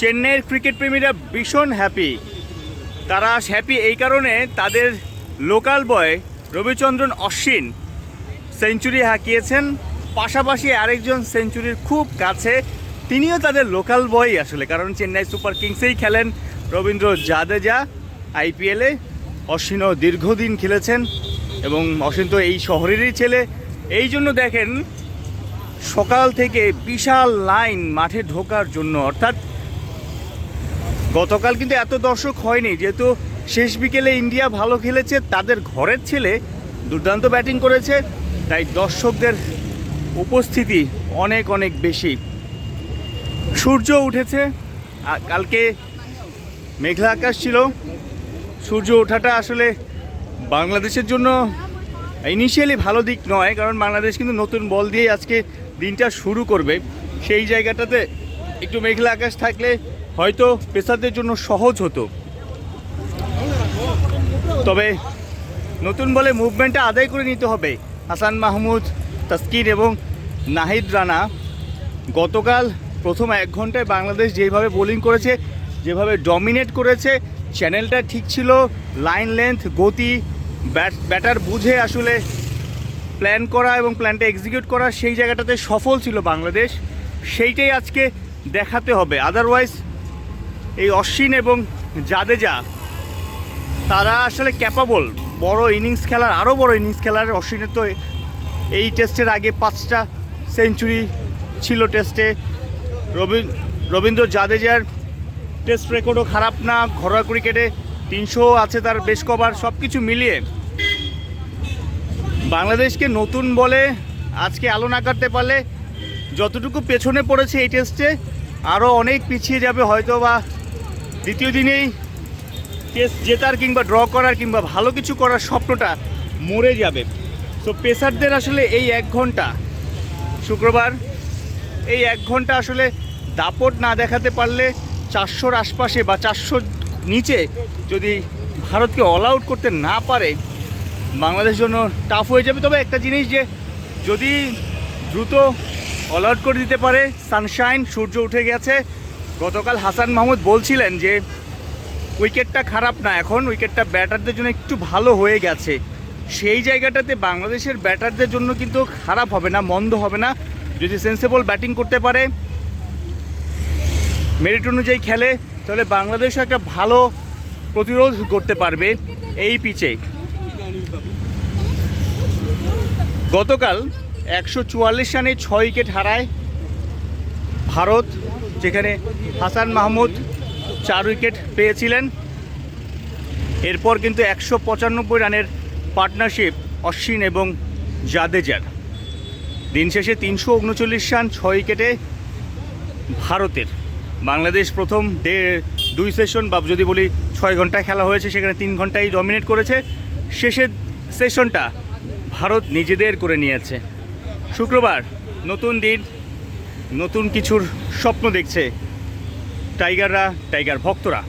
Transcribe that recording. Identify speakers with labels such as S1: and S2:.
S1: চেন্নাইয়ের ক্রিকেট প্রেমীরা ভীষণ হ্যাপি। তারা হ্যাপি এই কারণে তাদের local boy Ravichandran Ashwin century হাঁকিয়েছেন, পাশাপাশি আরেকজন সেঞ্চুরির খুব কাছে, তিনিও তাদের লোকাল বয় আসলে, কারণ চেন্নাই সুপার কিংসেই খেলেন রবীন্দ্র জাদেজা আইপিএলে। অশ্বিনও দীর্ঘদিন খেলেছেন এবং অশ্বিন তো এই শহরেরই ছেলে। এই জন্য দেখেন সকাল থেকে বিশাল লাইন মাঠে ঢোকার জন্য, অর্থাৎ গতকাল কিন্তু এত দর্শক হয়নি, যেহেতু শেষ বিকেলে ইন্ডিয়া ভালো খেলেছে, তাদের ঘরের ছেলে দুর্দান্ত ব্যাটিং করেছে, তাই দর্শকদের উপস্থিতি অনেক অনেক বেশি। সূর্য উঠেছে, কালকে মেঘলা আকাশ ছিল। সূর্য ওঠাটা আসলে বাংলাদেশের জন্য ইনিশিয়ালি ভালো দিক নয়, কারণ বাংলাদেশ কিন্তু নতুন বল দিয়ে আজকে দিনটা শুরু করবে। সেই জায়গাটাতে একটু মেঘলা আকাশ থাকলে হয়তো পেসারদের জন্য সহজ হতো। তবে নতুন বলে মুভমেন্টটা আদায় করে নিতে হবে। হাসান মাহমুদ, তাসকিন এবং নাহিদ রানা গতকাল প্রথম 1 ঘন্টায় বাংলাদেশ যেভাবে বোলিং করেছে, যেভাবে ডমিনেট করেছে, চ্যানেলটা ঠিক ছিল, লাইন লেন্থ, গতি, ব্যাটার বুঝে আসলে প্ল্যান করা এবং প্ল্যানটা এক্সিকিউট করা, সেই জায়গাটাতে সফল ছিল বাংলাদেশ। সেইটাই আজকে দেখাতে হবে। আদারওয়াইজ এই অশ্বিন এবং জাদেজা তারা আসলে ক্যাপাবল বড় ইনিংস খেলার, আরও বড় ইনিংস খেলার। অশ্বিনের তো এই টেস্টের আগে 5টা সেঞ্চুরি ছিল টেস্টে। রবীন্দ্র জাদেজার টেস্ট রেকর্ডও খারাপ না, ঘরোয়া ক্রিকেটে 300 আছে তার বেশ কভার। সব কিছু মিলিয়ে বাংলাদেশকে নতুন বলে আজকে আলো না কাটতে পারলে যতটুকু পেছনে পড়েছে এই টেস্টে আরও অনেক পিছিয়ে যাবে, হয়তো বা দ্বিতীয় দিনেই টেস্ট জেতার কিংবা ড্র করার কিংবা ভালো কিছু করার স্বপ্নটা মরে যাবে। সো পেসারদের আসলে এই 1 ঘন্টা শুক্রবার, এই 1 ঘন্টা আসলে দাপট না দেখাতে পারলে 400-র আশপাশে বা 400 নিচে যদি ভারতকে অল আউট করতে না পারে বাংলাদেশের জন্য টাফ হয়ে যাবে। তবে একটা জিনিস, যে যদি দ্রুত অল আউট করে দিতে পারে, সানশাইন, সূর্য উঠে গেছে। গতকাল হাসান মাহমুদ বলছিলেন যে উইকেটটা খারাপ না, এখন উইকেটটা ব্যাটারদের জন্য একটু ভালো হয়ে গেছে। সেই জায়গাটাতে বাংলাদেশের ব্যাটারদের জন্য কিন্তু খারাপ হবে না, মন্দ হবে না, যদি সেন্সেবল ব্যাটিং করতে পারে, মেরিট অনুযায়ী খেলে, তাহলে বাংলাদেশও একটা ভালো প্রতিরোধ করতে পারবে এই পিচে। গতকাল 144 রানে 6 উইকেট হারায় ভারত, যেখানে হাসান মাহমুদ 4 উইকেট পেয়েছিলেন। এরপর কিন্তু 195 রানের পার্টনারশিপ অশ্বিন এবং জাদেজার। দিন শেষে 339 রান 6 উইকেটে ভারতের। বাংলাদেশ প্রথম 2 সেশন বা যদি বলি 6 ঘন্টায় খেলা হয়েছে, সেখানে 3 ঘন্টায় ডমিনেট করেছে। শেষের সেশনটা ভারত নিজেদের করে নিয়েছে। শুক্রবার নতুন দিন, নতুন কিছুর স্বপ্ন দেখছে টাইগাররা, টাইগার ভক্তরা।